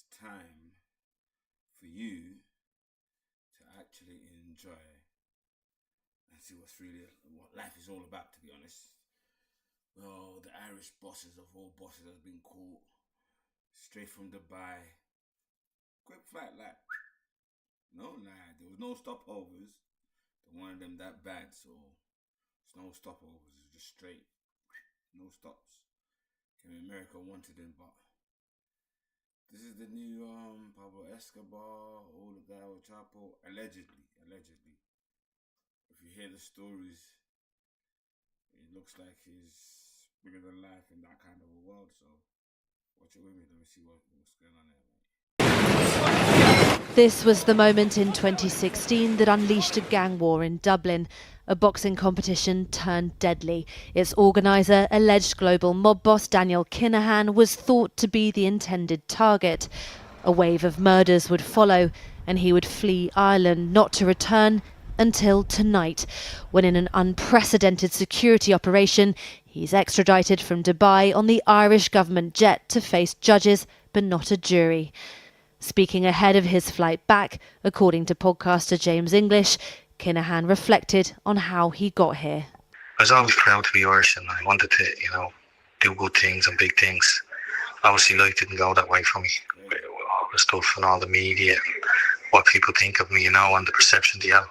it's time for you to actually enjoy and see what life is all about, to be honest. Well, the Irish bosses of all bosses has been caught straight from Dubai. Quick flight, like, no lie, there was no stopovers. They wanted them that bad, so it's no stopovers, it's just straight, no stops. America wanted him, but this is the new Pablo Escobar, all the guy with Chapo, allegedly. If you hear the stories, it looks like he's bigger than life in that kind of a world. So watch it with me. Let me see what's going on there. This was the moment in 2016 that unleashed a gang war in Dublin. A boxing competition turned deadly. Its organiser, alleged global mob boss Daniel Kinahan, was thought to be the intended target. A wave of murders would follow, and he would flee Ireland, not to return until tonight, when in an unprecedented security operation, he's extradited from Dubai on the Irish government jet to face judges, but not a jury. Speaking ahead of his flight back, according to podcaster James English, Kinahan reflected on how he got here. I was always proud to be Irish and I wanted to, do good things and big things. Obviously life didn't go that way for me. All the stuff and all the media, what people think of me, and the perception they have.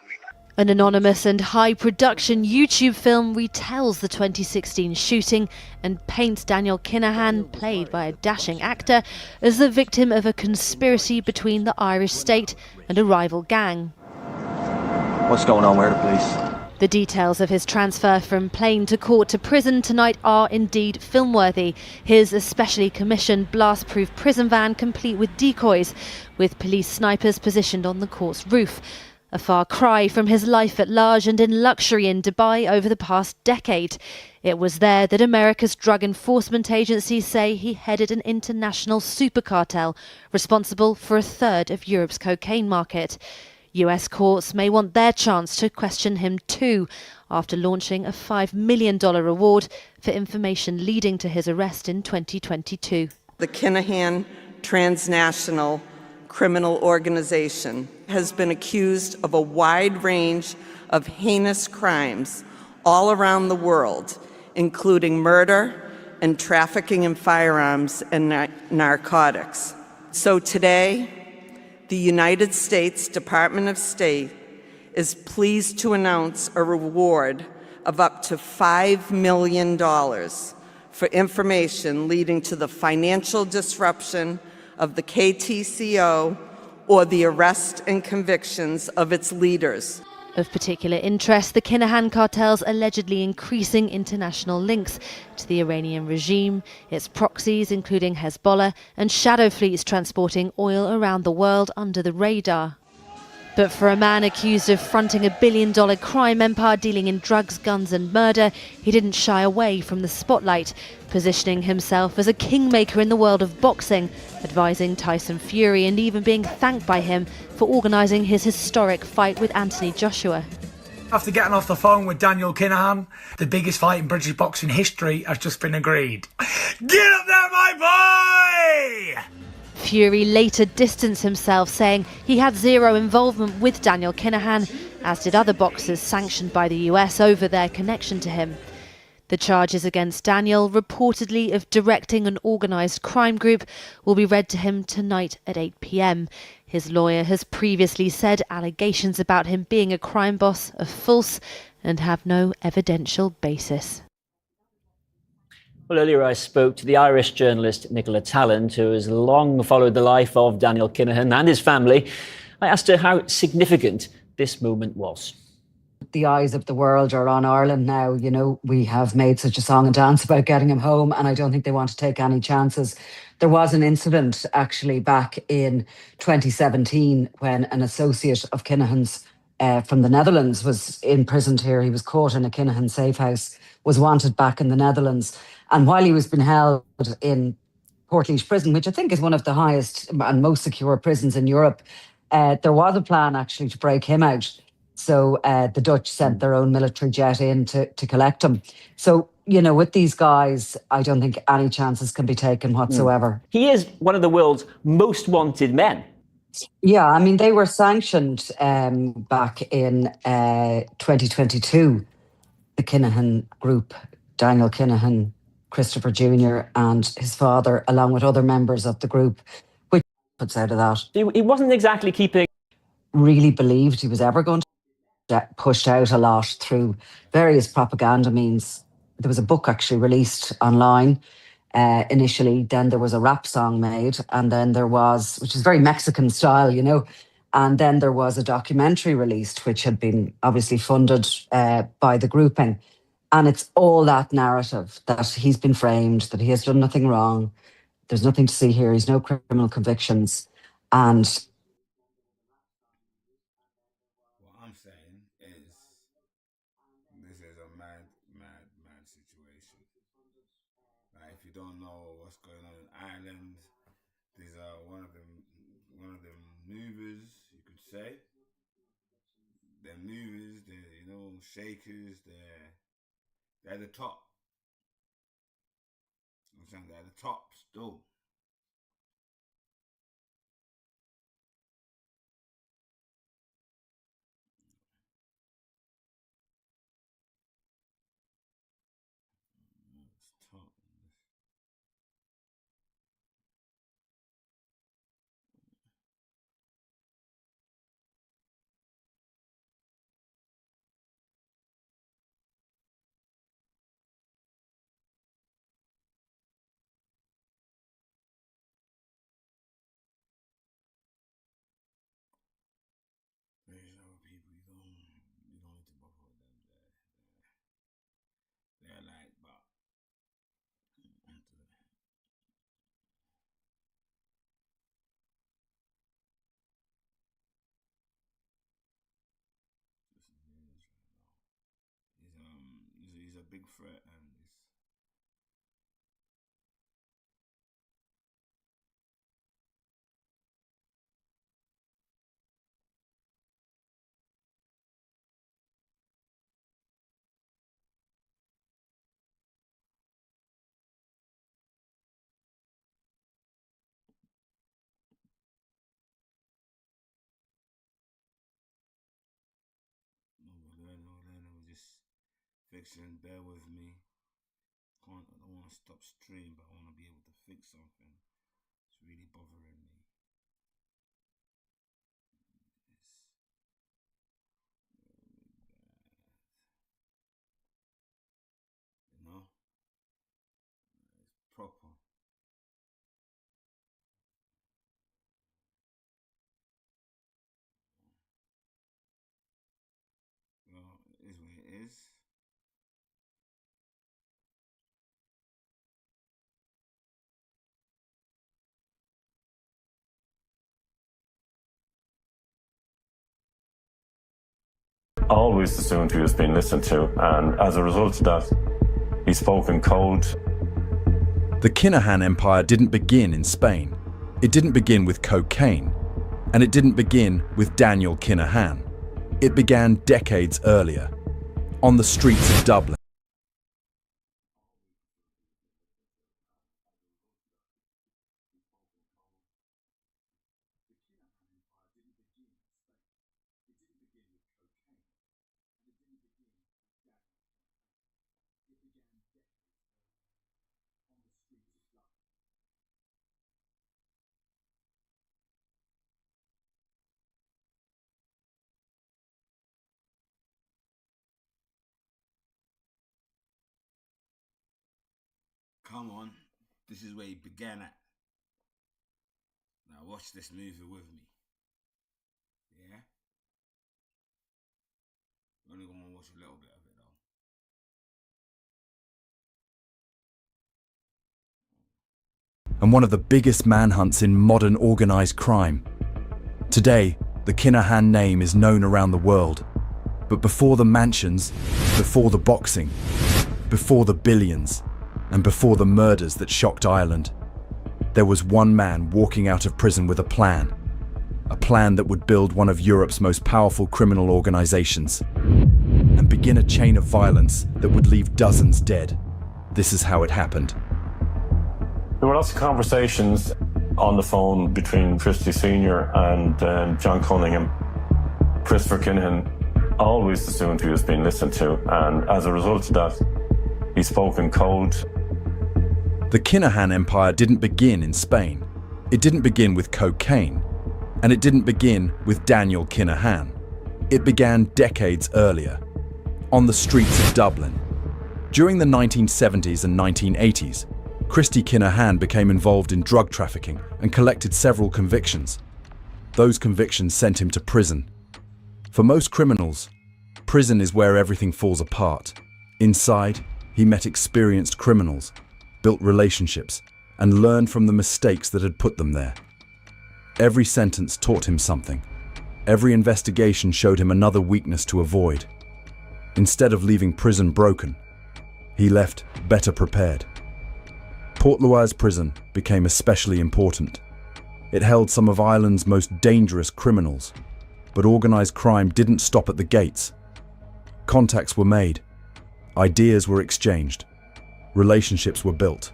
An anonymous and high-production YouTube film retells the 2016 shooting and paints Daniel Kinahan, played by a dashing actor, as the victim of a conspiracy between the Irish state and a rival gang. What's going on? Where are the police? The details of his transfer from plane to court to prison tonight are indeed film-worthy. His especially commissioned blast-proof prison van complete with decoys, with police snipers positioned on the court's roof. A far cry from his life at large and in luxury in Dubai over the past decade. It was there that America's drug enforcement agencies say he headed an international super cartel responsible for a third of Europe's cocaine market. US courts may want their chance to question him too, after launching a $5 million reward for information leading to his arrest in 2022. The Kinahan Transnational Criminal Organization has been accused of a wide range of heinous crimes all around the world, including murder and trafficking in firearms and narcotics. So today, the United States Department of State is pleased to announce a reward of up to $5 million for information leading to the financial disruption of the KTCO or the arrest and convictions of its leaders. Of particular interest, the Kinahan cartel's allegedly increasing international links to the Iranian regime, its proxies including Hezbollah, and shadow fleets transporting oil around the world under the radar. But for a man accused of fronting a billion-dollar crime empire dealing in drugs, guns and murder, he didn't shy away from the spotlight, positioning himself as a kingmaker in the world of boxing, advising Tyson Fury and even being thanked by him for organising his historic fight with Anthony Joshua. After getting off the phone with Daniel Kinahan, the biggest fight in British boxing history has just been agreed. Get up there, my boy! Fury later distanced himself, saying he had zero involvement with Daniel Kinahan, as did other boxers sanctioned by the US over their connection to him. The charges against Daniel, reportedly of directing an organised crime group, will be read to him tonight at 8 p.m. His lawyer has previously said allegations about him being a crime boss are false and have no evidential basis. Well, earlier I spoke to the Irish journalist Nicola Tallant, who has long followed the life of Daniel Kinahan and his family. I asked her how significant this moment was. The eyes of the world are on Ireland now. We have made such a song and dance about getting him home, and I don't think they want to take any chances. There was an incident actually back in 2017 when an associate of Kinahan's from the Netherlands was imprisoned here. He was caught in a Kinahan safe house, was wanted back in the Netherlands. And while he was being held in Portlaoise Prison, which I think is one of the highest and most secure prisons in Europe, there was a plan actually to break him out. So the Dutch sent their own military jet in to collect him. So, you know, with these guys, I don't think any chances can be taken whatsoever. He is one of the world's most wanted men. Yeah, I mean, they were sanctioned back in 2022. The Kinahan group, Daniel Kinahan, Christopher Jr. and his father, along with other members of the group, which puts out of that. He wasn't exactly keeping... Really believed he was ever going to get pushed out a lot through various propaganda means. There was a book actually released online initially, then there was a rap song made, and then there was, which is very Mexican style, you know, and then there was a documentary released, which had been obviously funded by the grouping. And it's all that narrative that he's been framed, that he has done nothing wrong, there's nothing to see here, he's no criminal convictions. And what I'm saying is, this is a mad situation. Like, if you don't know what's going on in Ireland, these are one of them movers, you could say. They're movers, they're, you know, shakers, they're the top. I'm saying they're the top still. It's top. There's other people you don't need to bother with them. They're like, but he's a big threat, and it's no, just fixing. Bear with me. I don't want to stop stream, but I want to be able to fix something. It's really bothering me. You know, it's proper. Well, it is what it is. Always assumed he was being listened to, and as a result of that, he spoke in code. The Kinahan Empire didn't begin in Spain. It didn't begin with cocaine, and it didn't begin with Daniel Kinahan. It began decades earlier, on the streets of Dublin. Come on, this is where he began at. Now watch this movie with me. Yeah? I'm only gonna watch a little bit of it though. And one of the biggest manhunts in modern organised crime. Today, the Kinahan name is known around the world. But before the mansions, before the boxing, before the billions, and before the murders that shocked Ireland, there was one man walking out of prison with a plan that would build one of Europe's most powerful criminal organisations and begin a chain of violence that would leave dozens dead this is how it happened. There were lots of conversations on the phone between Christie Sr. and John Cunningham. Christopher Kinahan always assumed he was being listened to, and as a result of that, he spoke in code. The Kinahan empire didn't begin in Spain. It didn't begin with cocaine, and it didn't begin with Daniel Kinahan. It began decades earlier, on the streets of Dublin. During the 1970s and 1980s, Christie Kinahan became involved in drug trafficking and collected several convictions. Those convictions sent him to prison. For most criminals, prison is where everything falls apart. Inside, he met experienced criminals, built relationships, and learned from the mistakes that had put them there. Every sentence taught him something. Every investigation showed him another weakness to avoid. Instead of leaving prison broken, he left better prepared. Port-Louise prison became especially important. It held some of Ireland's most dangerous criminals, but organised crime didn't stop at the gates. Contacts were made, ideas were exchanged, relationships were built.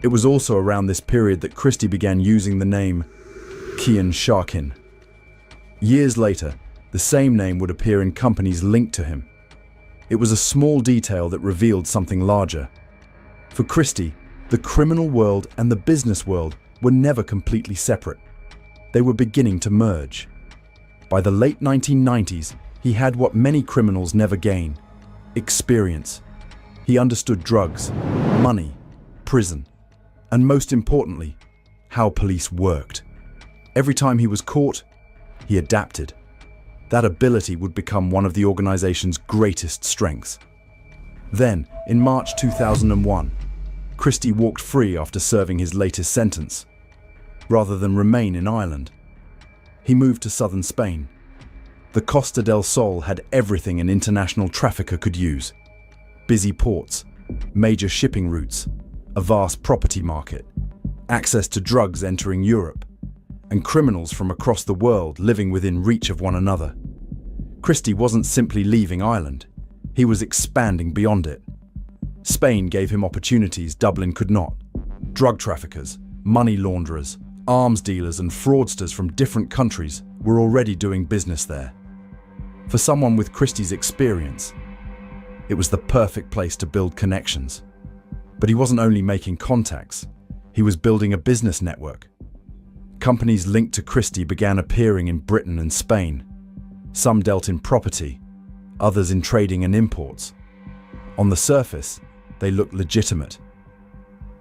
It was also around this period that Christie began using the name Cian Sharkin. Years later, the same name would appear in companies linked to him. It was a small detail that revealed something larger. For Christie, the criminal world and the business world were never completely separate. They were beginning to merge. By the late 1990s, he had what many criminals never gain: experience. He understood drugs, money, prison, and most importantly, how police worked. Every time he was caught, he adapted. That ability would become one of the organization's greatest strengths. Then, in March 2001, Christie walked free after serving his latest sentence. Rather than remain in Ireland, he moved to southern Spain. The Costa del Sol had everything an international trafficker could use: busy ports, major shipping routes, a vast property market, access to drugs entering Europe, and criminals from across the world living within reach of one another. Christie wasn't simply leaving Ireland, he was expanding beyond it. Spain gave him opportunities Dublin could not. Drug traffickers, money launderers, arms dealers and fraudsters from different countries were already doing business there. For someone with Christie's experience, it was the perfect place to build connections. But he wasn't only making contacts, he was building a business network. Companies linked to Christie began appearing in Britain and Spain. Some dealt in property, others in trading and imports. On the surface, they looked legitimate.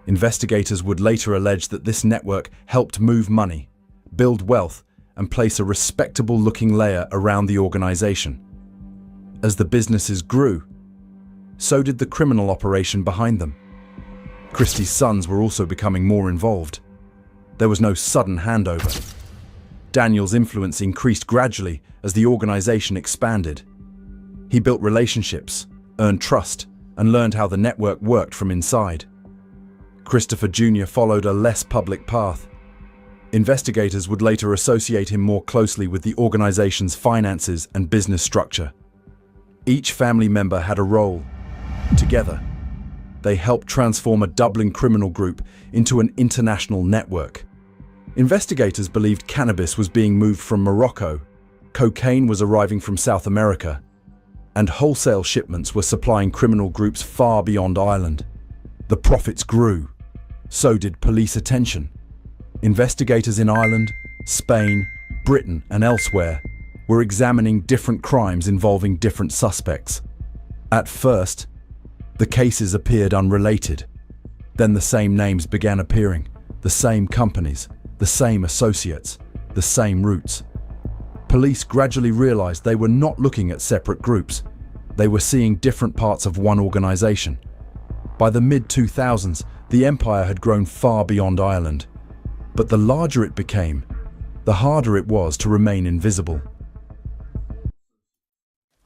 Investigators would later allege that this network helped move money, build wealth, and place a respectable-looking layer around the organization. As the businesses grew, so did the criminal operation behind them. Christie's sons were also becoming more involved. There was no sudden handover. Daniel's influence increased gradually as the organization expanded. He built relationships, earned trust, and learned how the network worked from inside. Christopher Jr. followed a less public path. Investigators would later associate him more closely with the organization's finances and business structure. Each family member had a role. Together, they helped transform a Dublin criminal group into an international network. Investigators believed cannabis was being moved from Morocco, cocaine was arriving from South America, and wholesale shipments were supplying criminal groups far beyond Ireland. The profits grew. So did police attention. Investigators in Ireland, Spain, Britain, and elsewhere were examining different crimes involving different suspects. At first, the cases appeared unrelated. Then the same names began appearing, the same companies, the same associates, the same routes. Police gradually realized they were not looking at separate groups. They were seeing different parts of one organization. By the mid-2000s, the empire had grown far beyond Ireland. But the larger it became, the harder it was to remain invisible.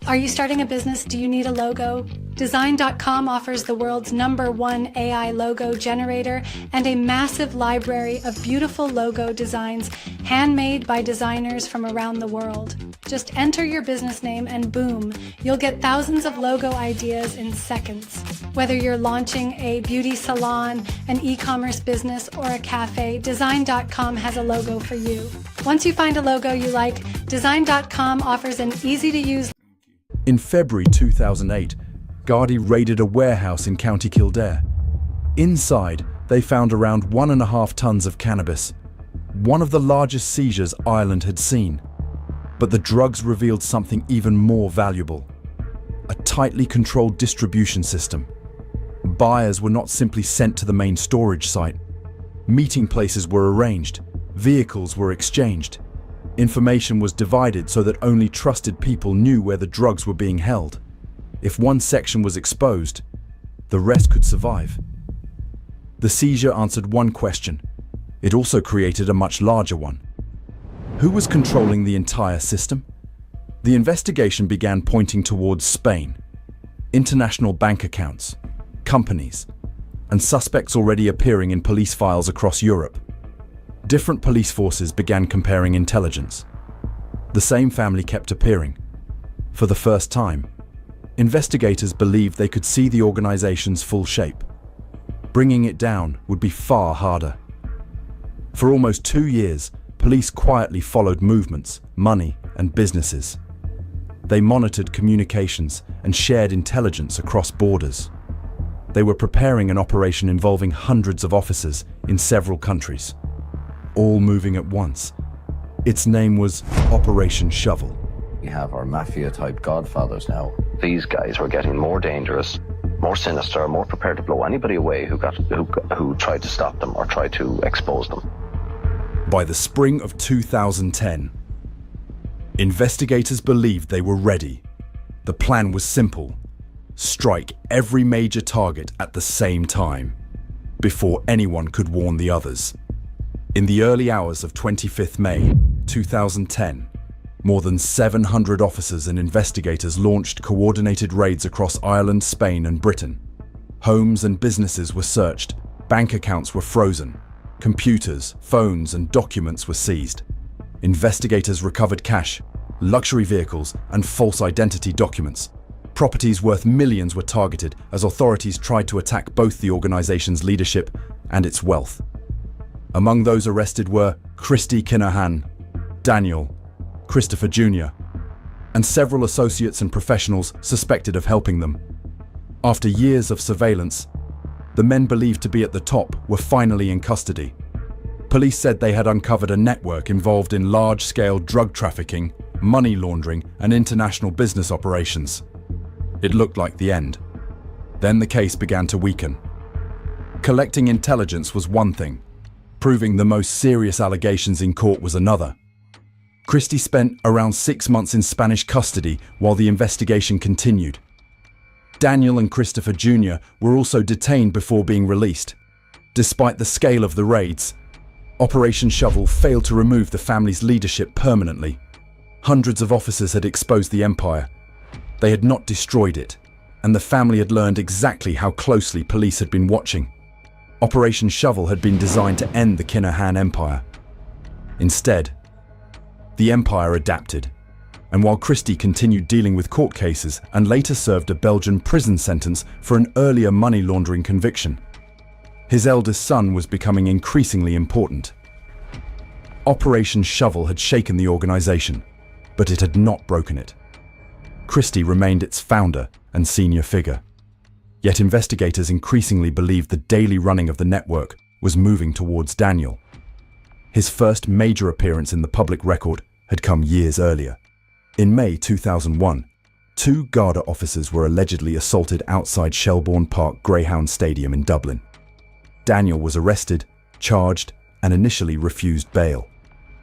Are you starting a business? Do you need a logo? Design.com offers the world's #1 AI logo generator and a massive library of beautiful logo designs handmade by designers from around the world. Just enter your business name and boom, you'll get thousands of logo ideas in seconds. Whether you're launching a beauty salon, an e-commerce business, or a cafe, Design.com has a logo for you. Once you find a logo you like, Design.com offers an easy-to-use. In February 2008, Gardaí raided a warehouse in County Kildare. Inside, they found around 1.5 tons of cannabis, one of the largest seizures Ireland had seen. But the drugs revealed something even more valuable: a tightly controlled distribution system. Buyers were not simply sent to the main storage site. Meeting places were arranged, vehicles were exchanged. Information was divided so that only trusted people knew where the drugs were being held. If one section was exposed, the rest could survive. The seizure answered one question. It also created a much larger one. Who was controlling the entire system? The investigation began pointing towards Spain. International bank accounts, companies, and suspects already appearing in police files across Europe. Different police forces began comparing intelligence. The same family kept appearing. For the first time, investigators believed they could see the organization's full shape. Bringing it down would be far harder. For almost 2 years, police quietly followed movements, money, and businesses. They monitored communications and shared intelligence across borders. They were preparing an operation involving hundreds of officers in several countries, all moving at once. Its name was Operation Shovel. We have our Mafia-type godfathers now. These guys were getting more dangerous, more sinister, more prepared to blow anybody away who tried to stop them or tried to expose them. By the spring of 2010, investigators believed they were ready. The plan was simple: strike every major target at the same time, before anyone could warn the others. In the early hours of 25th May 2010, more than 700 officers and investigators launched coordinated raids across Ireland, Spain, and Britain. Homes and businesses were searched, bank accounts were frozen, computers, phones, and documents were seized. Investigators recovered cash, luxury vehicles, and false identity documents. Properties worth millions were targeted as authorities tried to attack both the organization's leadership and its wealth. Among those arrested were Christy Kinahan, Daniel, Christopher Jr., and several associates and professionals suspected of helping them. After years of surveillance, the men believed to be at the top were finally in custody. Police said they had uncovered a network involved in large-scale drug trafficking, money laundering, and international business operations. It looked like the end. Then the case began to weaken. Collecting intelligence was one thing. Proving the most serious allegations in court was another. Christie spent around 6 months in Spanish custody while the investigation continued. Daniel and Christopher Jr. were also detained before being released. Despite the scale of the raids, Operation Shovel failed to remove the family's leadership permanently. Hundreds of officers had exposed the empire. They had not destroyed it, and the family had learned exactly how closely police had been watching. Operation Shovel had been designed to end the Kinahan Empire. Instead, the empire adapted, and while Christie continued dealing with court cases and later served a Belgian prison sentence for an earlier money laundering conviction, his eldest son was becoming increasingly important. Operation Shovel had shaken the organization, but it had not broken it. Christie remained its founder and senior figure. Yet investigators increasingly believed the daily running of the network was moving towards Daniel. His first major appearance in the public record had come years earlier. In May 2001, 2 Garda officers were allegedly assaulted outside Shelbourne Park Greyhound Stadium in Dublin. Daniel was arrested, charged, and initially refused bail,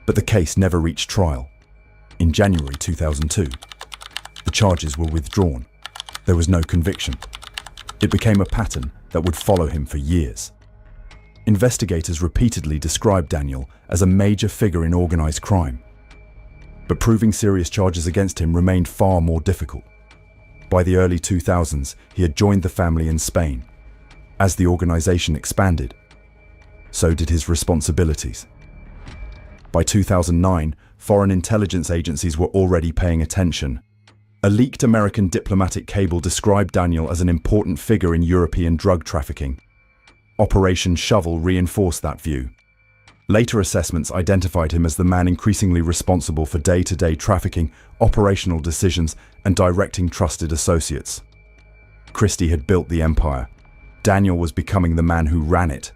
but the case never reached trial. In January 2002, the charges were withdrawn. There was no conviction. It became a pattern that would follow him for years. Investigators repeatedly described Daniel as a major figure in organized crime. But proving serious charges against him remained far more difficult. By the early 2000s, he had joined the family in Spain. As the organization expanded, so did his responsibilities. By 2009, foreign intelligence agencies were already paying attention, A leaked American diplomatic cable described Daniel as an important figure in European drug trafficking. Operation Shovel reinforced that view. Later assessments identified him as the man increasingly responsible for day-to-day trafficking, operational decisions, and directing trusted associates. Christie had built the empire. Daniel was becoming the man who ran it.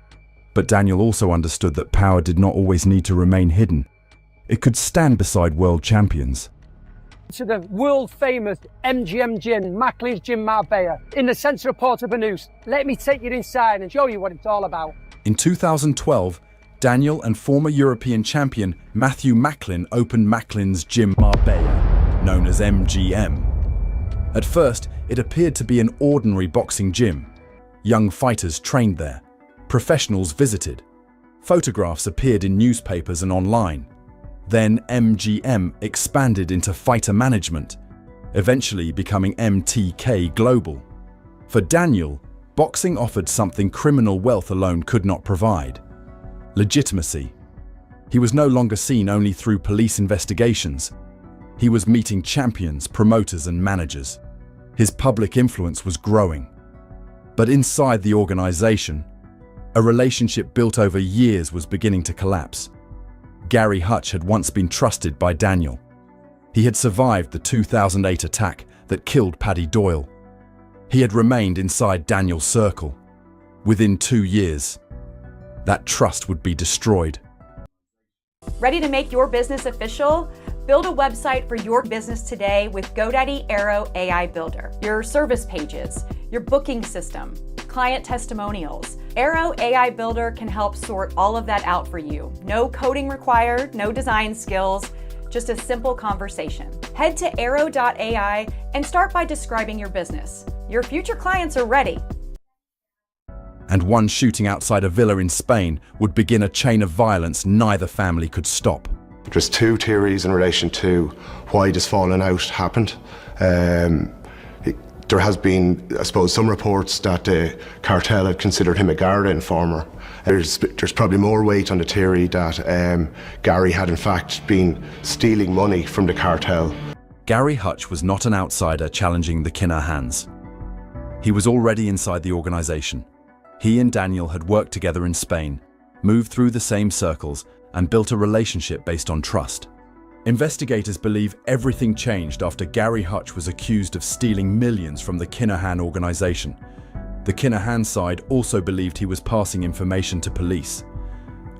But Daniel also understood that power did not always need to remain hidden. It could stand beside world champions. To the world-famous MGM Gin, Macklin's Gin Marbella, in the centre of Port-au-Prince. Let me take you inside and show you what it's all about. In 2012, Daniel and former European champion Matthew Macklin opened Macklin's Gin Marbella, known as MGM. At first, it appeared to be an ordinary boxing gym. Young fighters trained there. Professionals visited. Photographs appeared in newspapers and online. Then MGM expanded into fighter management, eventually becoming MTK Global. For Daniel, boxing offered something criminal wealth alone could not provide: legitimacy. He was no longer seen only through police investigations. He was meeting champions, promoters, and managers. His public influence was growing. But inside the organization, a relationship built over years was beginning to collapse. Gary Hutch had once been trusted by Daniel. He had survived the 2008 attack that killed Paddy Doyle. He had remained inside Daniel's circle. Within 2 years, that trust would be destroyed. Ready to make your business official? Build a website for your business today with GoDaddy Aero AI Builder. Your service pages, your booking system, client testimonials. Aero AI Builder can help sort all of that out for you. No coding required, no design skills, just a simple conversation. Head to aero.ai and start by describing your business. Your future clients are ready. And one shooting outside a villa in Spain would begin a chain of violence neither family could stop. There's two theories in relation to why this falling out happened. There has been, I suppose, some reports that the cartel had considered him a Garda informer. There's probably more weight on the theory that Gary had in fact been stealing money from the cartel. Gary Hutch was not an outsider challenging the Kinahans. He was already inside the organization. He and Daniel had worked together in Spain, moved through the same circles, and built a relationship based on trust. Investigators believe everything changed after Gary Hutch was accused of stealing millions from the Kinahan organization. The Kinahan side also believed he was passing information to police.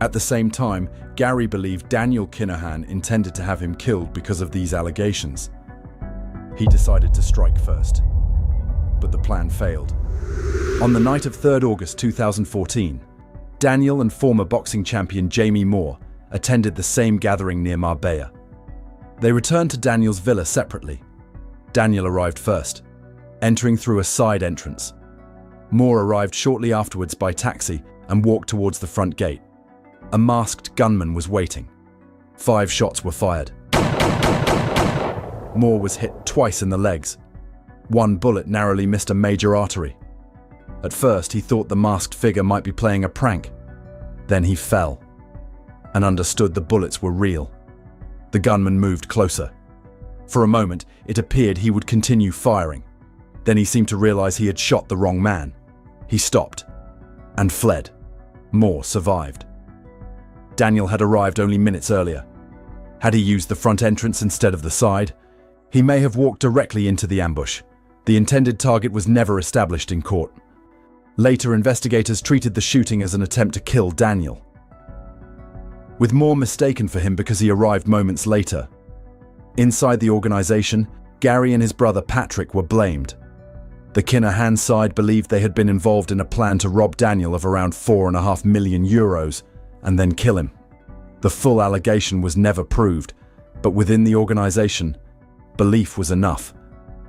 At the same time, Gary believed Daniel Kinahan intended to have him killed because of these allegations. He decided to strike first, but the plan failed. On the night of 3rd August 2014, Daniel and former boxing champion Jamie Moore attended the same gathering near Marbella. They returned to Daniel's villa separately. Daniel arrived first, entering through a side entrance. Moore arrived shortly afterwards by taxi and walked towards the front gate. A masked gunman was waiting. 5 shots were fired. Moore was hit twice in the legs. 1 bullet narrowly missed a major artery. At first, he thought the masked figure might be playing a prank. Then he fell and understood the bullets were real. The gunman moved closer. For a moment, it appeared he would continue firing. Then he seemed to realize he had shot the wrong man. He stopped and fled. Moore survived. Daniel had arrived only minutes earlier. Had he used the front entrance instead of the side? He may have walked directly into the ambush. The intended target was never established in court. Later, investigators treated the shooting as an attempt to kill Daniel, with Moore mistaken for him because he arrived moments later. Inside the organization, Gary and his brother Patrick were blamed. The Kinahan side believed they had been involved in a plan to rob Daniel of around €4.5 million and then kill him. The full allegation was never proved, but within the organization, belief was enough.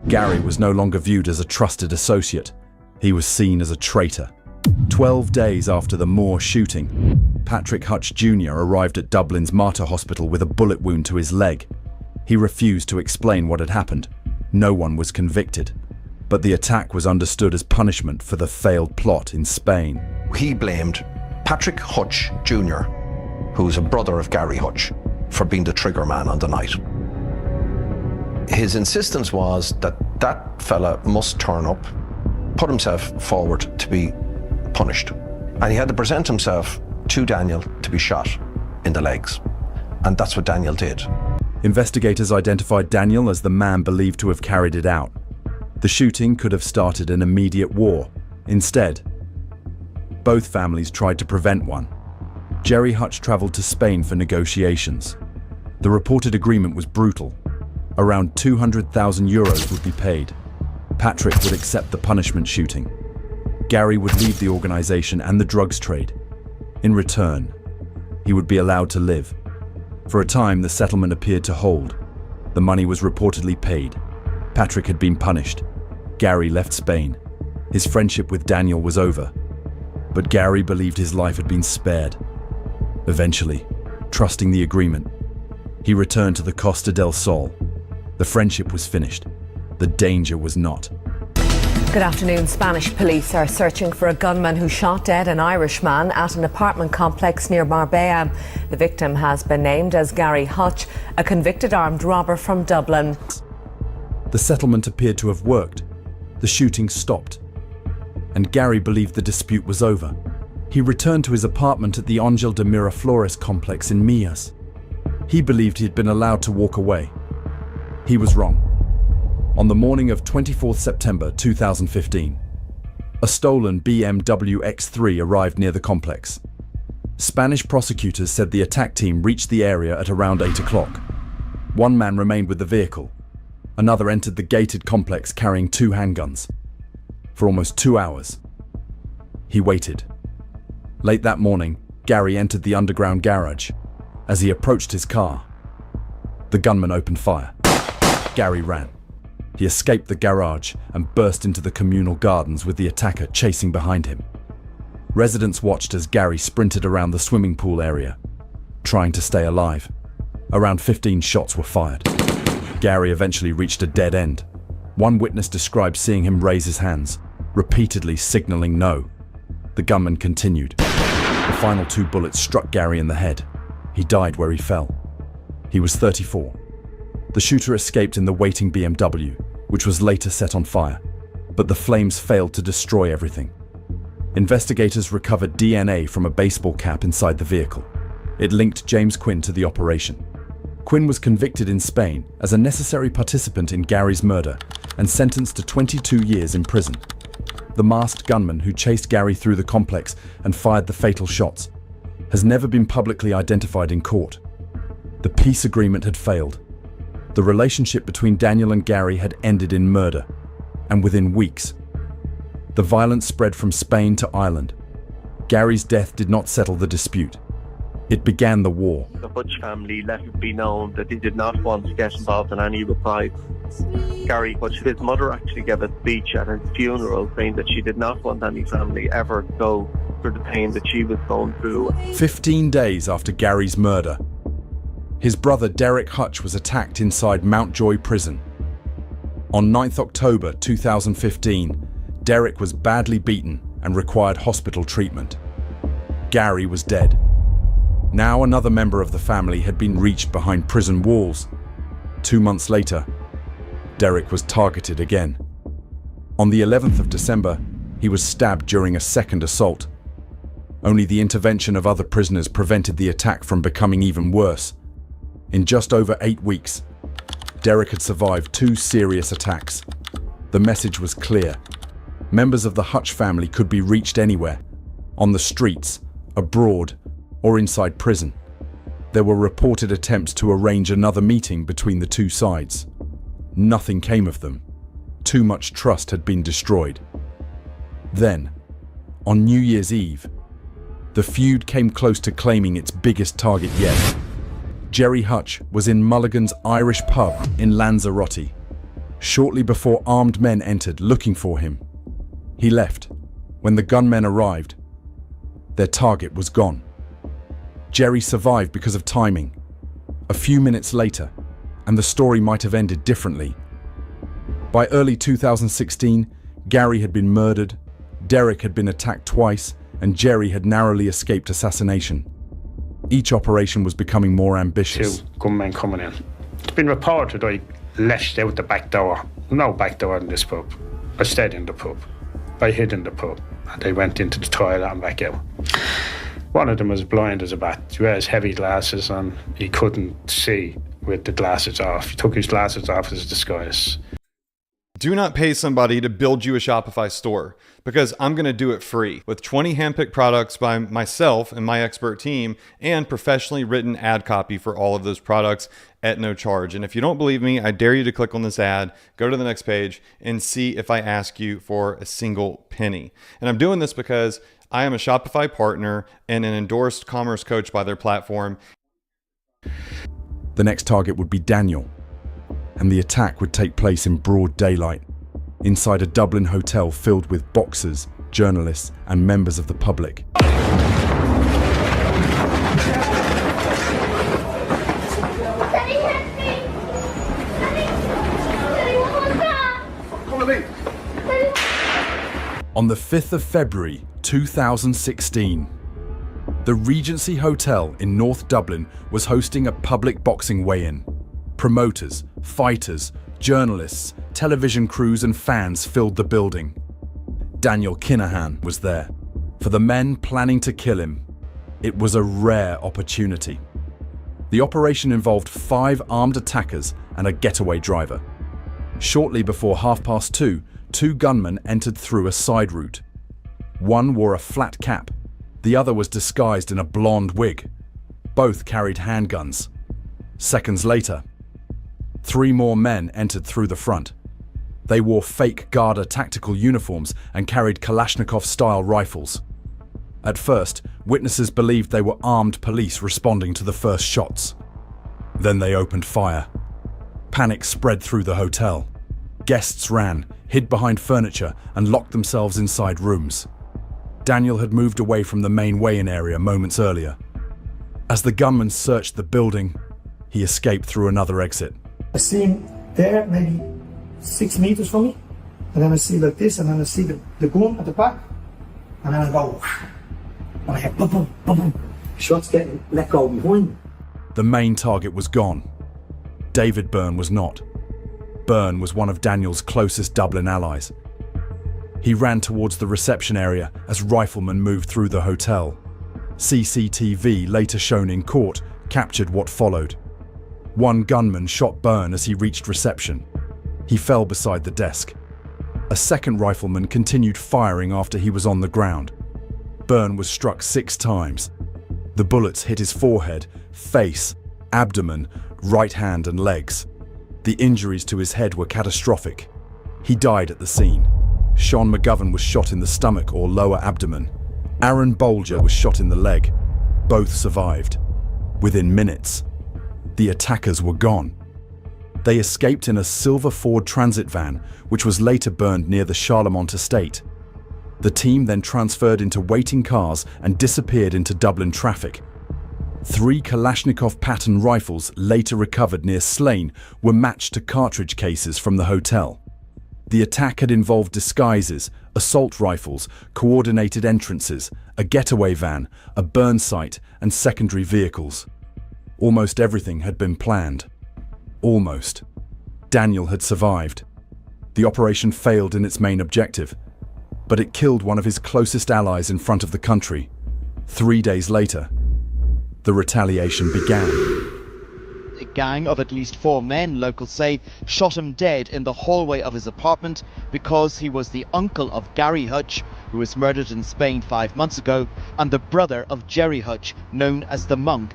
Gary was no longer viewed as a trusted associate. He was seen as a traitor. 12 days after the Moore shooting, Patrick Hutch Jr. arrived at Dublin's Mater Hospital with a bullet wound to his leg. He refused to explain what had happened. No one was convicted. But the attack was understood as punishment for the failed plot in Spain. He blamed Patrick Hutch Jr., who's a brother of Gary Hutch, for being the trigger man on the night. His insistence was that that fella must turn up, put himself forward to be punished. And he had to present himself to Daniel to be shot in the legs. And that's what Daniel did. Investigators identified Daniel as the man believed to have carried it out. The shooting could have started an immediate war. Instead, both families tried to prevent one. Gerry Hutch travelled to Spain for negotiations. The reported agreement was brutal. Around €200,000 would be paid. Patrick would accept the punishment shooting. Gary would leave the organisation and the drugs trade. In return, he would be allowed to live. For a time, the settlement appeared to hold. The money was reportedly paid. Patrick had been punished. Gary left Spain. His friendship with Daniel was over. But Gary believed his life had been spared. Eventually, trusting the agreement, he returned to the Costa del Sol. The friendship was finished. The danger was not. Good afternoon. Spanish police are searching for a gunman who shot dead an Irishman at an apartment complex near Marbella. The victim has been named as Gary Hutch, a convicted armed robber from Dublin. The settlement appeared to have worked. The shooting stopped. And Gary believed the dispute was over. He returned to his apartment at the Ángel de Miraflores complex in Millas. He believed he had been allowed to walk away. He was wrong. On the morning of 24th September 2015, a stolen BMW X3 arrived near the complex. Spanish prosecutors said the attack team reached the area at around 8 o'clock. One man remained with the vehicle. Another entered the gated complex carrying 2 handguns. For almost 2 hours, he waited. Late that morning, Gary entered the underground garage. As he approached his car, the gunman opened fire. Gary ran. He escaped the garage and burst into the communal gardens with the attacker chasing behind him. Residents watched as Gary sprinted around the swimming pool area, trying to stay alive. Around 15 shots were fired. Gary eventually reached a dead end. One witness described seeing him raise his hands, repeatedly signaling no. The gunman continued. The final 2 bullets struck Gary in the head. He died where he fell. He was 34. The shooter escaped in the waiting BMW, which was later set on fire, but the flames failed to destroy everything. Investigators recovered DNA from a baseball cap inside the vehicle. It linked James Quinn to the operation. Quinn was convicted in Spain as a necessary participant in Gary's murder and sentenced to 22 years in prison. The masked gunman who chased Gary through the complex and fired the fatal shots has never been publicly identified in court. The peace agreement had failed. The relationship between Daniel and Gary had ended in murder, and within weeks, the violence spread from Spain to Ireland. Gary's death did not settle the dispute. It began the war. The Hutch family let it be known that they did not want to get involved in any reprisals. Gary Hutch, his mother, actually gave a speech at his funeral saying that she did not want any family ever to go through the pain that she was going through. 15 days after Gary's murder, his brother Derek Hutch was attacked inside Mountjoy prison. On 9th October 2015, Derek was badly beaten and required hospital treatment. Gary was dead. Now another member of the family had been reached behind prison walls. 2 months later, Derek was targeted again. On the 11th of December, he was stabbed during a second assault. Only the intervention of other prisoners prevented the attack from becoming even worse. In just over 8 weeks, Derek had survived 2 serious attacks. The message was clear. Members of the Hutch family could be reached anywhere, on the streets, abroad, or inside prison. There were reported attempts to arrange another meeting between the 2 sides. Nothing came of them. Too much trust had been destroyed. Then, on New Year's Eve, the feud came close to claiming its biggest target yet. Gerry Hutch was in Mulligan's Irish pub in Lanzarote, shortly before armed men entered looking for him. He left. When the gunmen arrived, their target was gone. Gerry survived because of timing. A few minutes later, and the story might have ended differently. By early 2016, Gary had been murdered, Derek had been attacked twice, and Gerry had narrowly escaped assassination. Each operation was becoming more ambitious. 2 gunmen coming in. It's been reported, left out the back door. No back door in this pub. I stayed in the pub. I hid in the pub. And they went into the toilet and back out. One of them was blind as a bat. He wears heavy glasses and he couldn't see with the glasses off. He took his glasses off as a disguise. Do not pay somebody to build you a Shopify store, because I'm going to do it free with 20 handpicked products by myself and my expert team and professionally written ad copy for all of those products at no charge. And if you don't believe me, I dare you to click on this ad, go to the next page, and see if I ask you for a single penny. And I'm doing this because I am a Shopify partner and an endorsed commerce coach by their platform. The next target would be Daniel, and the attack would take place in broad daylight, inside a Dublin hotel filled with boxers, journalists, and members of the public. On the 5th of February 2016, the Regency Hotel in North Dublin was hosting a public boxing weigh-in. Promoters, fighters, journalists, television crews and fans filled the building. Daniel Kinahan was there. For the men planning to kill him, it was a rare opportunity. The operation involved 5 armed attackers and a getaway driver. Shortly before 2:30, 2 gunmen entered through a side route. One wore a flat cap, the other was disguised in a blonde wig. Both carried handguns. Seconds later, 3 more men entered through the front. They wore fake Garda tactical uniforms and carried Kalashnikov-style rifles. At first, witnesses believed they were armed police responding to the first shots. Then they opened fire. Panic spread through the hotel. Guests ran, hid behind furniture, and locked themselves inside rooms. Daniel had moved away from the main weigh-in area moments earlier. As the gunmen searched the building, he escaped through another exit. I see him there, maybe 6 meters from me, and then I see like this, and then I see the gun at the back, and then I go, and I hear boom, boom, boom, boom. Shots getting let go behind me. The main target was gone. David Byrne was not. Byrne was one of Daniel's closest Dublin allies. He ran towards the reception area as riflemen moved through the hotel. CCTV, later shown in court, captured what followed. One gunman shot Byrne as he reached reception. He fell beside the desk. A second rifleman continued firing after he was on the ground. Byrne was struck 6 times. The bullets hit his forehead, face, abdomen, right hand and legs. The injuries to his head were catastrophic. He died at the scene. Sean McGovern was shot in the stomach or lower abdomen. Aaron Bolger was shot in the leg. Both survived. Within minutes, the attackers were gone. They escaped in a silver Ford Transit van, which was later burned near the Charlemont estate. The team then transferred into waiting cars and disappeared into Dublin traffic. 3 Kalashnikov pattern rifles later recovered near Slane were matched to cartridge cases from the hotel. The attack had involved disguises, assault rifles, coordinated entrances, a getaway van, a burn site, and secondary vehicles. Almost everything had been planned. Almost. Daniel had survived. The operation failed in its main objective, but it killed one of his closest allies in front of the country. 3 days later, the retaliation began. A gang of at least 4 men, locals say, shot him dead in the hallway of his apartment because he was the uncle of Gary Hutch, who was murdered in Spain 5 months ago, and the brother of Jerry Hutch, known as the Monk.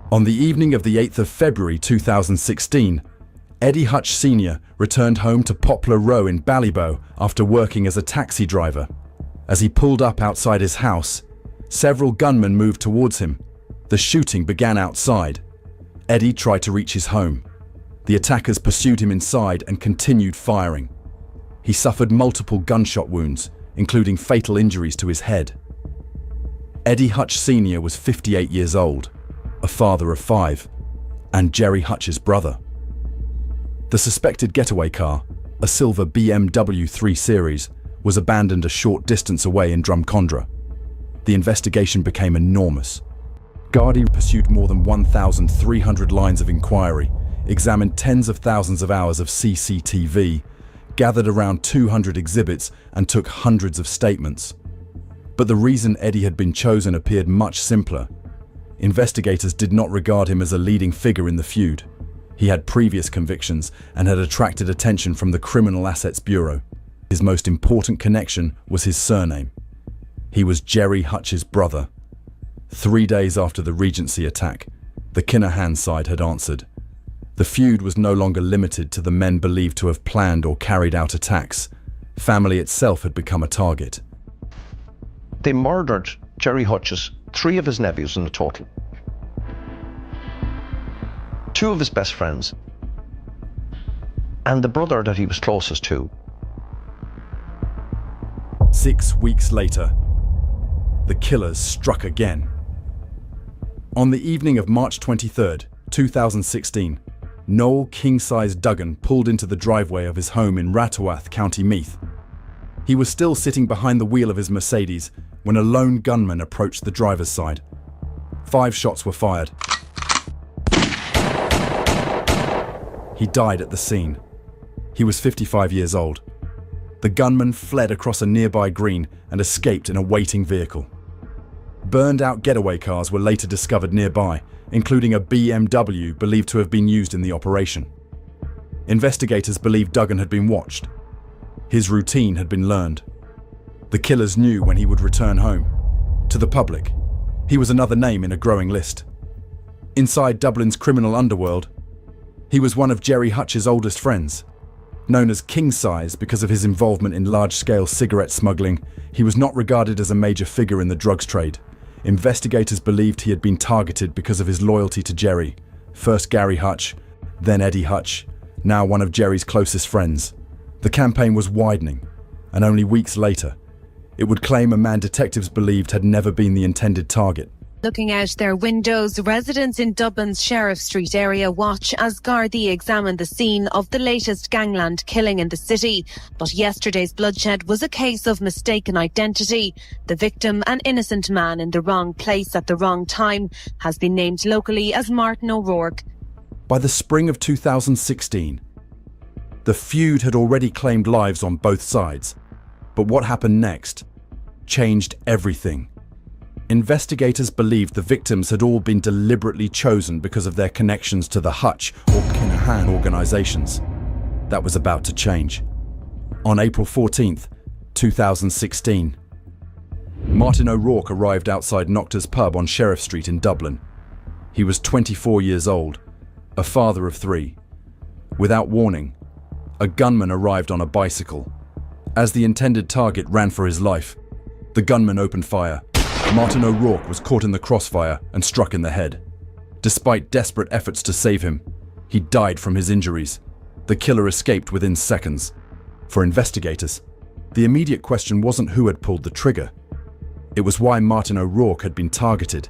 On the evening of the 8th of February 2016, Eddie Hutch Sr. returned home to Poplar Row in Ballybough after working as a taxi driver. As he pulled up outside his house, several gunmen moved towards him. The shooting began outside. Eddie tried to reach his home. The attackers pursued him inside and continued firing. He suffered multiple gunshot wounds, including fatal injuries to his head. Eddie Hutch Sr. was 58 years old, a father of 5, and Jerry Hutch's brother. The suspected getaway car, a silver BMW 3 Series, was abandoned a short distance away in Drumcondra. The investigation became enormous. Gardaí pursued more than 1,300 lines of inquiry, examined tens of thousands of hours of CCTV, gathered around 200 exhibits, and took hundreds of statements. But the reason Eddie had been chosen appeared much simpler. Investigators did not regard him as a leading figure in the feud. He had previous convictions and had attracted attention from the Criminal Assets Bureau. His most important connection was his surname. He was Gerry Hutch's brother. 3 days after the Regency attack, the Kinahan side had answered. The feud was no longer limited to the men believed to have planned or carried out attacks. Family itself had become a target. They murdered Gerry Hutch's 3 of his nephews in the total. 2 of his best friends. And the brother that he was closest to. 6 weeks later, the killers struck again. On the evening of March 23rd, 2016, Noel King-Size Duggan pulled into the driveway of his home in Ratawath, County Meath. He was still sitting behind the wheel of his Mercedes when a lone gunman approached the driver's side. 5 shots were fired. He died at the scene. He was 55 years old. The gunman fled across a nearby green and escaped in a waiting vehicle. Burned-out getaway cars were later discovered nearby, including a BMW believed to have been used in the operation. Investigators believed Duggan had been watched. His routine had been learned. The killers knew when he would return home. To the public, he was another name in a growing list. Inside Dublin's criminal underworld, he was one of Gerry Hutch's oldest friends. Known as King-Size because of his involvement in large-scale cigarette smuggling, he was not regarded as a major figure in the drugs trade. Investigators believed he had been targeted because of his loyalty to Gerry. First Gary Hutch, then Eddie Hutch, now one of Gerry's closest friends. The campaign was widening, and only weeks later, it would claim a man detectives believed had never been the intended target. Looking out their windows, residents in Dublin's Sheriff Street area watch as Gardaí examine the scene of the latest gangland killing in the city. But yesterday's bloodshed was a case of mistaken identity. The victim, an innocent man in the wrong place at the wrong time, has been named locally as Martin O'Rourke. By the spring of 2016, the feud had already claimed lives on both sides. But what happened next changed everything. Investigators believed the victims had all been deliberately chosen because of their connections to the Hutch or Kinahan organizations. That was about to change. On April 14th, 2016, Martin O'Rourke arrived outside Nocta's pub on Sheriff Street in Dublin. He was 24 years old, a father of 3. Without warning, a gunman arrived on a bicycle. As the intended target ran for his life, the gunman opened fire. Martin O'Rourke was caught in the crossfire and struck in the head. Despite desperate efforts to save him, he died from his injuries. The killer escaped within seconds. For investigators, the immediate question wasn't who had pulled the trigger. It was why Martin O'Rourke had been targeted.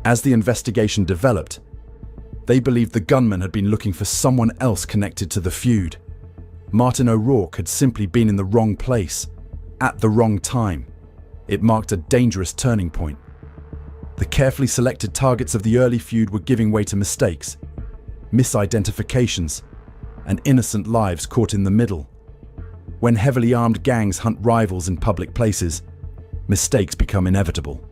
As the investigation developed, they believed the gunman had been looking for someone else connected to the feud. Martin O'Rourke had simply been in the wrong place, at the wrong time. It marked a dangerous turning point. The carefully selected targets of the early feud were giving way to mistakes, misidentifications, and innocent lives caught in the middle. When heavily armed gangs hunt rivals in public places, mistakes become inevitable,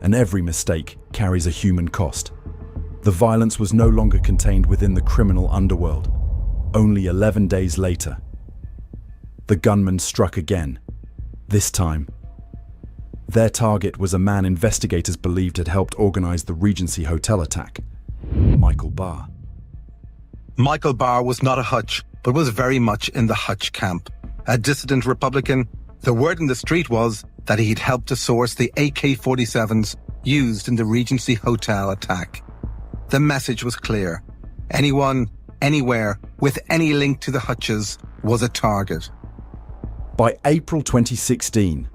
and every mistake carries a human cost. The violence was no longer contained within the criminal underworld. Only 11 days later, the gunman struck again. This time, their target was a man investigators believed had helped organize the Regency Hotel attack, Michael Barr. Michael Barr was not a Hutch, but was very much in the Hutch camp. A dissident Republican, the word in the street was that he'd helped to source the AK-47s used in the Regency Hotel attack. The message was clear. Anyone, anywhere, with any link to the Hutches was a target. By April 2016,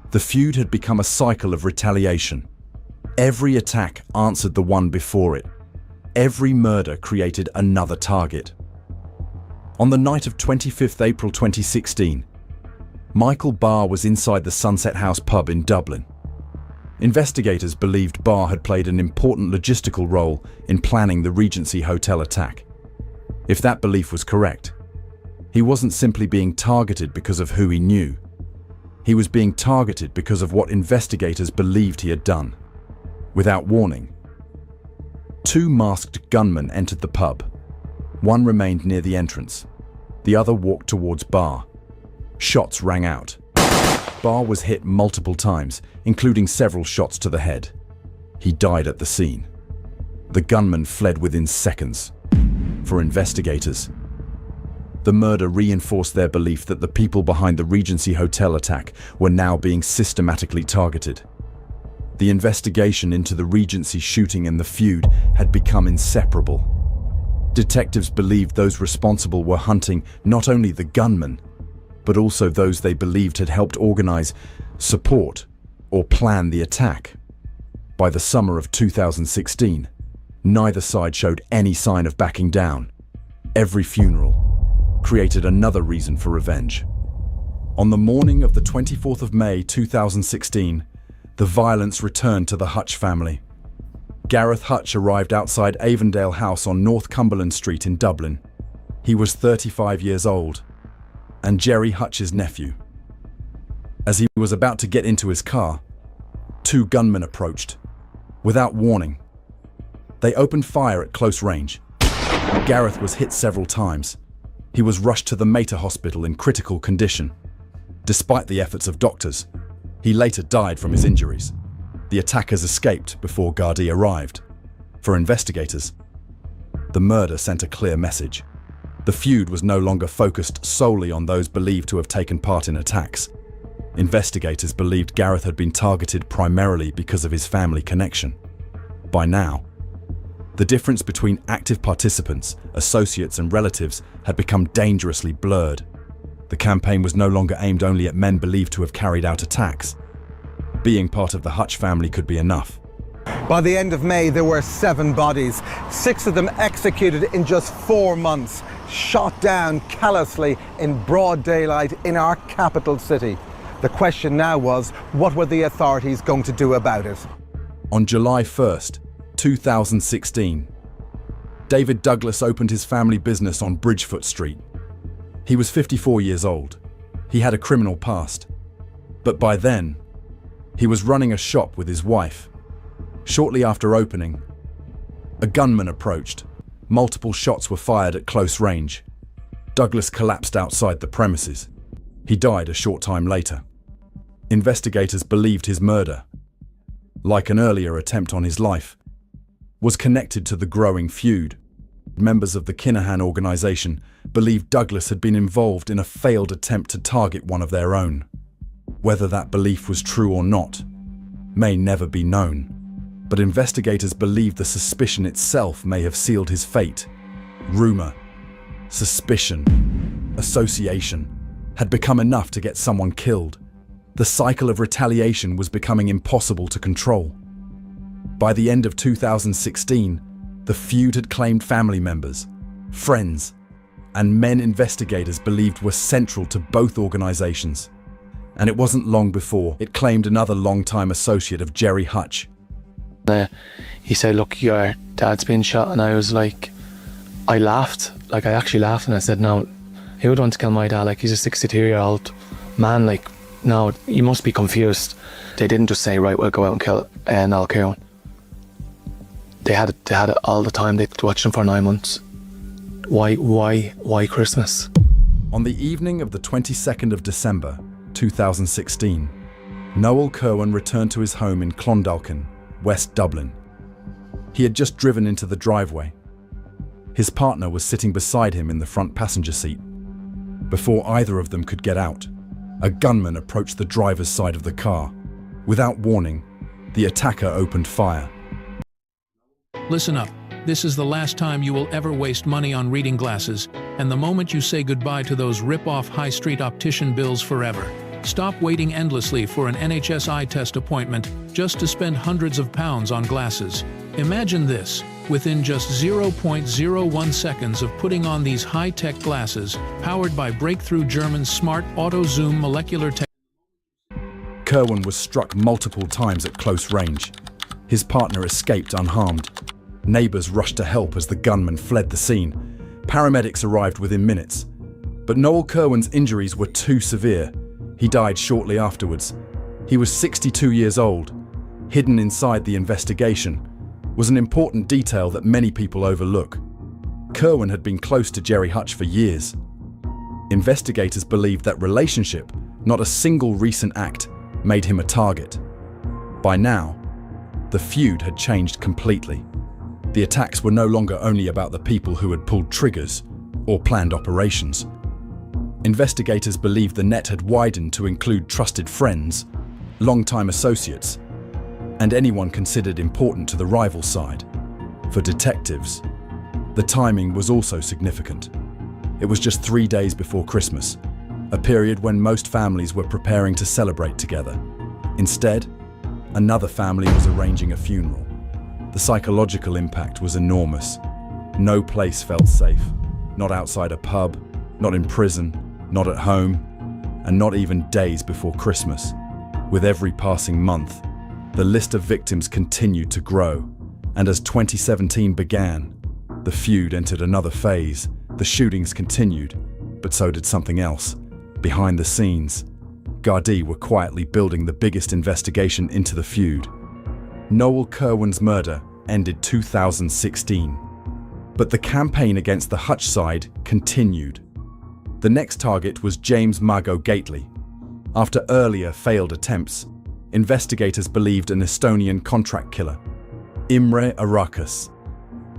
the feud had become a cycle of retaliation. Every attack answered the one before it. Every murder created another target. On the night of 25th April 2016, Michael Barr was inside the Sunset House pub in Dublin. Investigators believed Barr had played an important logistical role in planning the Regency Hotel attack. If that belief was correct, he wasn't simply being targeted because of who he knew. He was being targeted because of what investigators believed he had done. Without warning, 2 masked gunmen entered the pub. One remained near the entrance. The other walked towards Barr. Shots rang out. Barr was hit multiple times, including several shots to the head. He died at the scene. The gunman fled within seconds. For investigators, the murder reinforced their belief that the people behind the Regency Hotel attack were now being systematically targeted. The investigation into the Regency shooting and the feud had become inseparable. Detectives believed those responsible were hunting not only the gunman, but also those they believed had helped organize, support, or plan the attack. By the summer of 2016, neither side showed any sign of backing down. Every funeral created another reason for revenge. On the morning of the 24th of May 2016, the violence returned to the Hutch family. Gareth Hutch arrived outside Avondale House on North Cumberland Street in Dublin. He was 35 years old and Jerry Hutch's nephew. As he was about to get into his car, 2 gunmen approached. Without warning, they opened fire at close range. Gareth was hit several times. He was rushed to the Mater Hospital in critical condition. Despite the efforts of doctors, he later died from his injuries. The attackers escaped before Gardaí arrived. For investigators, the murder sent a clear message. The feud was no longer focused solely on those believed to have taken part in attacks. Investigators believed Gareth had been targeted primarily because of his family connection. By now, the difference between active participants, associates, and relatives had become dangerously blurred. The campaign was no longer aimed only at men believed to have carried out attacks. Being part of the Hutch family could be enough. By the end of May, there were 7 bodies, 6 of them executed in just 4 months, shot down callously in broad daylight in our capital city. The question now was, what were the authorities going to do about it? On July 1st, 2016, David Douglas opened his family business on Bridgefoot Street. He was 54 years old. He had a criminal past. But by then, he was running a shop with his wife. Shortly after opening, a gunman approached. Multiple shots were fired at close range. Douglas collapsed outside the premises. He died a short time later. Investigators believed his murder, like an earlier attempt on his life, was connected to the growing feud. Members of the Kinahan organization believed Douglas had been involved in a failed attempt to target one of their own. Whether that belief was true or not may never be known, but investigators believe the suspicion itself may have sealed his fate. Rumor, suspicion, association had become enough to get someone killed. The cycle of retaliation was becoming impossible to control. By the end of 2016, the feud had claimed family members, friends, and men investigators believed were central to both organizations. And it wasn't long before it claimed another long-time associate of Jerry Hutch. He said, look, your dad's been shot, and I was like, I laughed, I actually laughed, and I said, no, who would want to kill my dad? He's a 62-year-old man, no, you must be confused. They didn't just say, right, we'll go out and kill Niall Kieran. They had it all the time. They watched him for 9 months. Why Christmas? On the evening of the 22nd of December, 2016, Noel Kerwin returned to his home in Clondalkin, West Dublin. He had just driven into the driveway. His partner was sitting beside him in the front passenger seat. Before either of them could get out, a gunman approached the driver's side of the car. Without warning, the attacker opened fire. Listen up. This is the last time you will ever waste money on reading glasses, and the moment you say goodbye to those rip-off high street optician bills forever. Stop waiting endlessly for an NHS eye test appointment just to spend hundreds of pounds on glasses. Imagine this. Within just 0.01 seconds of putting on these high-tech glasses, powered by breakthrough German smart auto-zoom molecular technology, Kerwin was struck multiple times at close range. His partner escaped unharmed. Neighbours rushed to help as the gunman fled the scene. Paramedics arrived within minutes. But Noel Kerwin's injuries were too severe. He died shortly afterwards. He was 62 years old. Hidden inside the investigation was an important detail that many people overlook. Kerwin had been close to Gerry Hutch for years. Investigators believed that relationship, not a single recent act, made him a target. By now, the feud had changed completely. The attacks were no longer only about the people who had pulled triggers or planned operations. Investigators believed the net had widened to include trusted friends, long-time associates, and anyone considered important to the rival side. For detectives, the timing was also significant. It was just 3 days before Christmas, a period when most families were preparing to celebrate together. Instead, another family was arranging a funeral. The psychological impact was enormous. No place felt safe, not outside a pub, not in prison, not at home, and not even days before Christmas. With every passing month, the list of victims continued to grow, and as 2017 began, the feud entered another phase. The shootings continued, but so did something else. Behind the scenes, Gardaí were quietly building the biggest investigation into the feud. Noel Kerwin's murder ended 2016, but the campaign against the Hutch side continued. The next target was James Mago Gately. After earlier failed attempts, investigators believed an Estonian contract killer, Imre Arakas,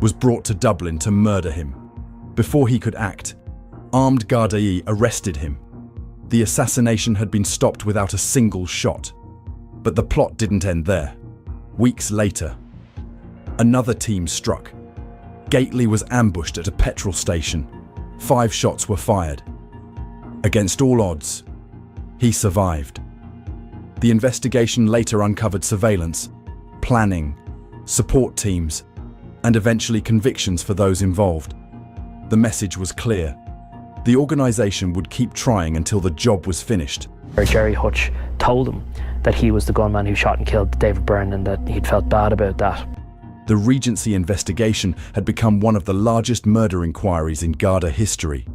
was brought to Dublin to murder him. Before he could act, armed Gardaí arrested him. The assassination had been stopped without a single shot. But the plot didn't end there. Weeks later, another team struck. Gately was ambushed at a petrol station. 5 shots were fired. Against all odds, he survived. The investigation later uncovered surveillance, planning, support teams, and eventually convictions for those involved. The message was clear. The organisation would keep trying until the job was finished. Gerry Hutch told him that he was the gunman who shot and killed David Byrne and that he'd felt bad about that. The Regency investigation had become one of the largest murder inquiries in Garda history.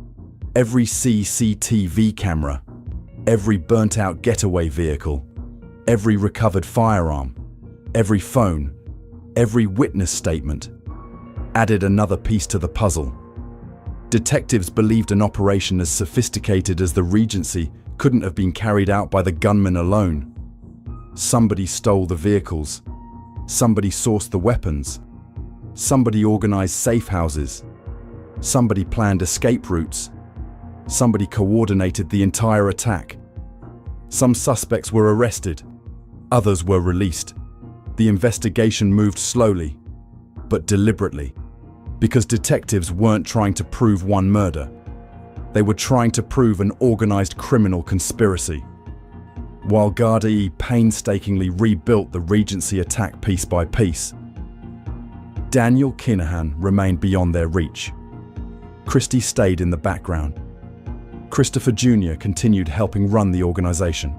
Every CCTV camera, every burnt-out getaway vehicle, every recovered firearm, every phone, every witness statement added another piece to the puzzle. Detectives believed an operation as sophisticated as the Regency couldn't have been carried out by the gunman alone. Somebody stole the vehicles. Somebody sourced the weapons. Somebody organized safe houses. Somebody planned escape routes. Somebody coordinated the entire attack. Some suspects were arrested. Others were released. The investigation moved slowly, but deliberately, because detectives weren't trying to prove one murder. They were trying to prove an organized criminal conspiracy. While Gardaí painstakingly rebuilt the Regency attack piece by piece, Daniel Kinahan remained beyond their reach. Christie stayed in the background. Christopher Jr. continued helping run the organization,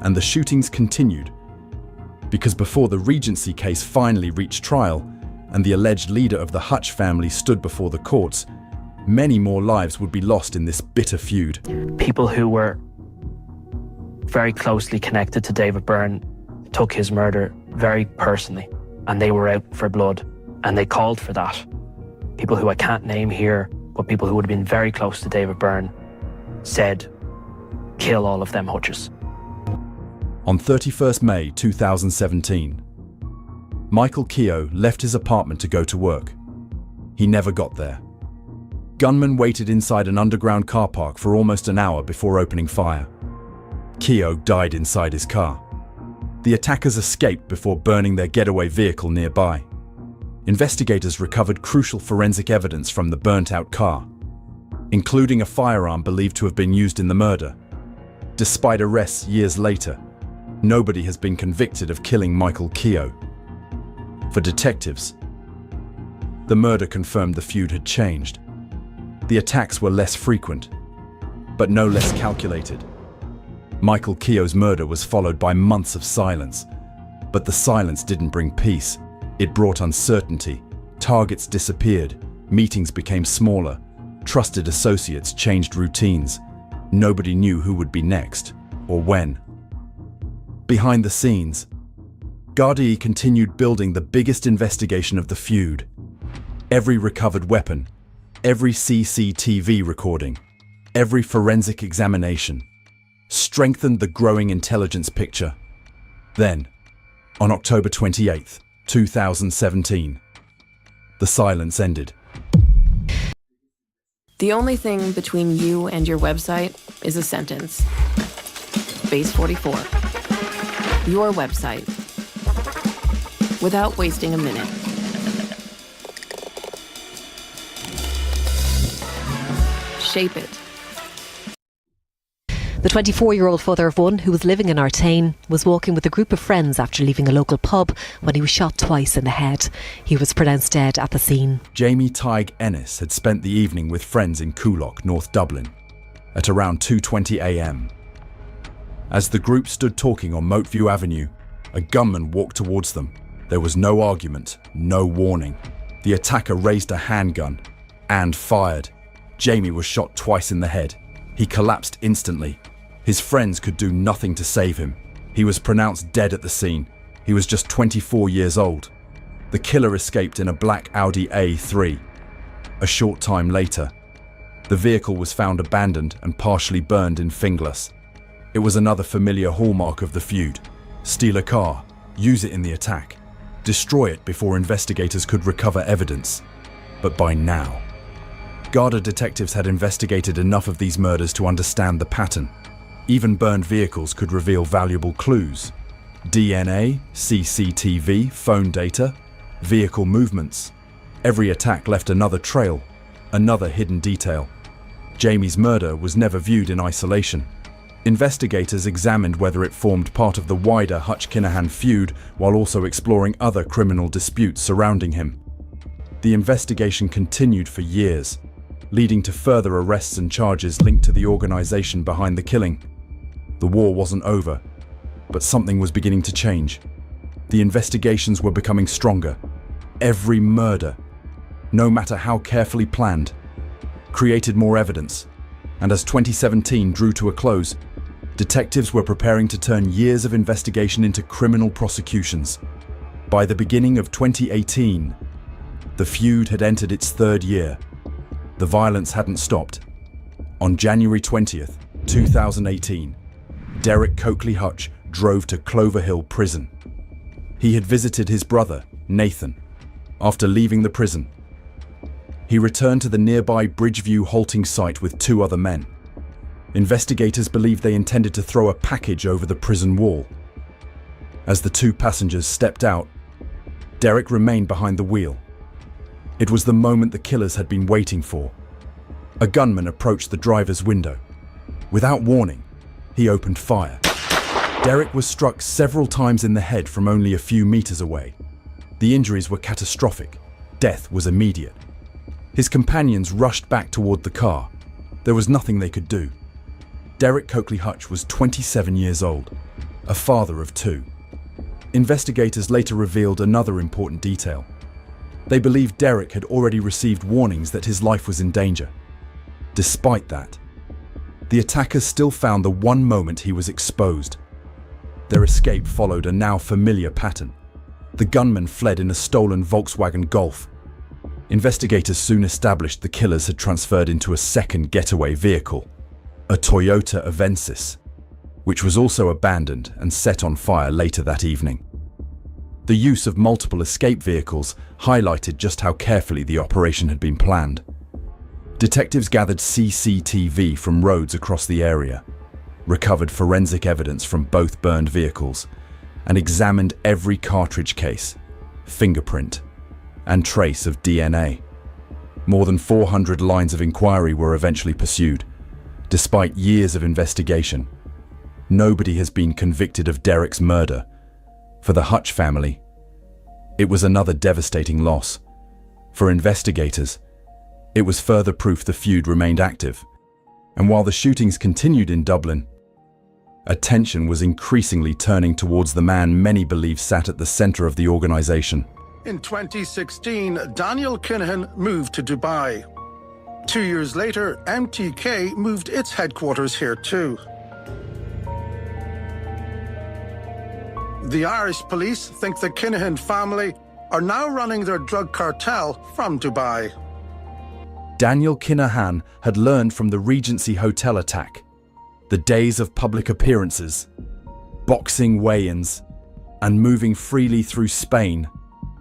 and the shootings continued. Because before the Regency case finally reached trial, and the alleged leader of the Hutch family stood before the courts, many more lives would be lost in this bitter feud. People who were very closely connected to David Byrne took his murder very personally, and they were out for blood, and they called for that. People who I can't name here, but people who would have been very close to David Byrne said, kill all of them Hutches. On 31st May 2017, Michael Keogh left his apartment to go to work. He never got there. Gunmen waited inside an underground car park for almost an hour before opening fire. Keogh died inside his car. The attackers escaped before burning their getaway vehicle nearby. Investigators recovered crucial forensic evidence from the burnt-out car, including a firearm believed to have been used in the murder. Despite arrests years later, nobody has been convicted of killing Michael Keogh. For detectives, the murder confirmed the feud had changed. The attacks were less frequent, but no less calculated. Michael Keogh's murder was followed by months of silence. But the silence didn't bring peace. It brought uncertainty. Targets disappeared. Meetings became smaller. Trusted associates changed routines. Nobody knew who would be next, or when. Behind the scenes, Gardaí continued building the biggest investigation of the feud. Every recovered weapon, every CCTV recording, every forensic examination strengthened the growing intelligence picture. Then, on October 28th, 2017, the silence ended. The only thing between you and your website is a sentence. Base 44. Your website. Without wasting a minute. Shape it. The 24-year-old father of one, who was living in Artane, was walking with a group of friends after leaving a local pub when he was shot twice in the head. He was pronounced dead at the scene. Jamie Tig Ennis had spent the evening with friends in Coolock, North Dublin, at around 2:20 a.m. As the group stood talking on Moatview Avenue, a gunman walked towards them. There was no argument, no warning. The attacker raised a handgun and fired. Jamie was shot twice in the head. He collapsed instantly. His friends could do nothing to save him. He was pronounced dead at the scene. He was just 24 years old. The killer escaped in a black Audi A3. A short time later, the vehicle was found abandoned and partially burned in Finglas. It was another familiar hallmark of the feud. Steal a car, use it in the attack, destroy it before investigators could recover evidence. But by now, Garda detectives had investigated enough of these murders to understand the pattern. Even burned vehicles could reveal valuable clues. DNA, CCTV, phone data, vehicle movements. Every attack left another trail, another hidden detail. Jamie's murder was never viewed in isolation. Investigators examined whether it formed part of the wider Hutch-Kinahan feud while also exploring other criminal disputes surrounding him. The investigation continued for years, leading to further arrests and charges linked to the organization behind the killing. The war wasn't over, but something was beginning to change. The investigations were becoming stronger. Every murder, no matter how carefully planned, created more evidence. And as 2017 drew to a close, detectives were preparing to turn years of investigation into criminal prosecutions. By the beginning of 2018, the feud had entered its third year. The violence hadn't stopped. On January 20th, 2018, Derek Coakley Hutch drove to Clover Hill Prison. He had visited his brother, Nathan, after leaving the prison. He returned to the nearby Bridgeview halting site with two other men. Investigators believed they intended to throw a package over the prison wall. As the two passengers stepped out, Derek remained behind the wheel. It was the moment the killers had been waiting for. A gunman approached the driver's window. Without warning, he opened fire. Derek was struck several times in the head from only a few meters away. The injuries were catastrophic. Death was immediate. His companions rushed back toward the car. There was nothing they could do. Derek Coakley Hutch was 27 years old, a father of two. Investigators later revealed another important detail. They believed Derek had already received warnings that his life was in danger. Despite that, the attackers still found the one moment he was exposed. Their escape followed a now familiar pattern. The gunman fled in a stolen Volkswagen Golf. Investigators soon established the killers had transferred into a second getaway vehicle, a Toyota Avensis, which was also abandoned and set on fire later that evening. The use of multiple escape vehicles highlighted just how carefully the operation had been planned. Detectives gathered CCTV from roads across the area, recovered forensic evidence from both burned vehicles, and examined every cartridge case, fingerprint, and trace of DNA. More than 400 lines of inquiry were eventually pursued. Despite years of investigation, nobody has been convicted of Derek's murder. For the Hutch family, it was another devastating loss. For investigators, it was further proof the feud remained active. And while the shootings continued in Dublin, attention was increasingly turning towards the man many believe sat at the center of the organization. In 2016, Daniel Kinahan moved to Dubai. 2 years later, MTK moved its headquarters here too. The Irish police think the Kinahan family are now running their drug cartel from Dubai. Daniel Kinahan had learned from the Regency Hotel attack. The days of public appearances, boxing weigh-ins, and moving freely through Spain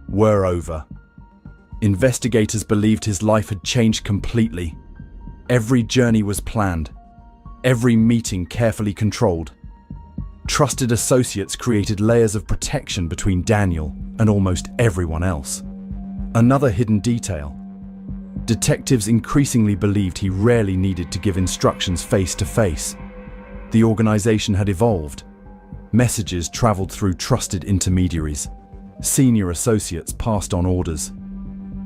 were over. Investigators believed his life had changed completely. Every journey was planned, every meeting carefully controlled. Trusted associates created layers of protection between Daniel and almost everyone else. Another hidden detail: detectives increasingly believed he rarely needed to give instructions face to face. The organization had evolved. Messages traveled through trusted intermediaries. Senior associates passed on orders.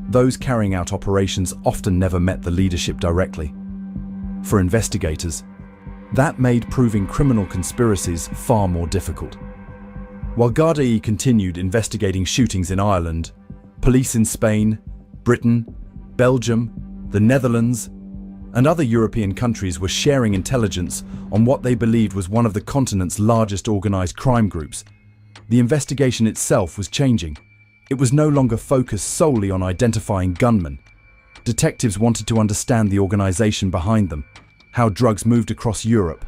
Those carrying out operations often never met the leadership directly. For investigators, that made proving criminal conspiracies far more difficult. While Gardaí continued investigating shootings in Ireland, police in Spain, Britain, Belgium, the Netherlands, and other European countries were sharing intelligence on what they believed was one of the continent's largest organized crime groups. The investigation itself was changing. It was no longer focused solely on identifying gunmen. Detectives wanted to understand the organization behind them, how drugs moved across Europe,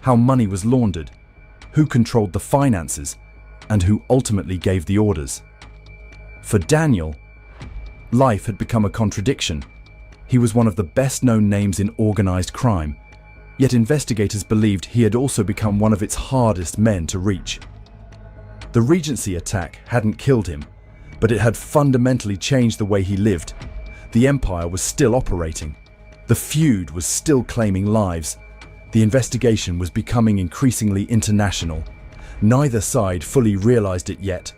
how money was laundered, who controlled the finances, and who ultimately gave the orders. For Daniel, life had become a contradiction. He was one of the best-known names in organized crime, yet investigators believed he had also become one of its hardest men to reach. The Regency attack hadn't killed him, but it had fundamentally changed the way he lived. The empire was still operating. The feud was still claiming lives. The investigation was becoming increasingly international. Neither side fully realized it yet,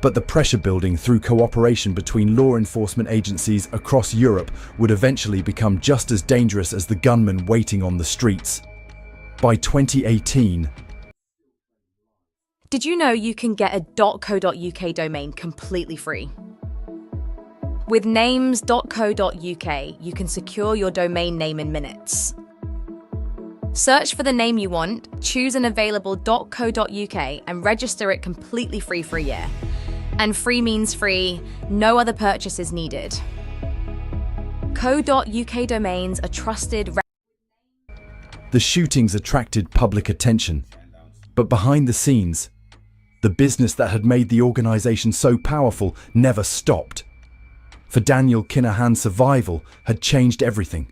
but the pressure building through cooperation between law enforcement agencies across Europe would eventually become just as dangerous as the gunmen waiting on the streets. By 2018, did you know you can get a .co.uk domain completely free? With names.co.uk, you can secure your domain name in minutes. Search for the name you want, choose an available .co.uk and register it completely free for a year. And free means free, no other purchase is needed. Co.uk domains are trusted. the shootings attracted public attention, but behind the scenes, the business that had made the organization so powerful never stopped. For Daniel Kinahan's survival had changed everything.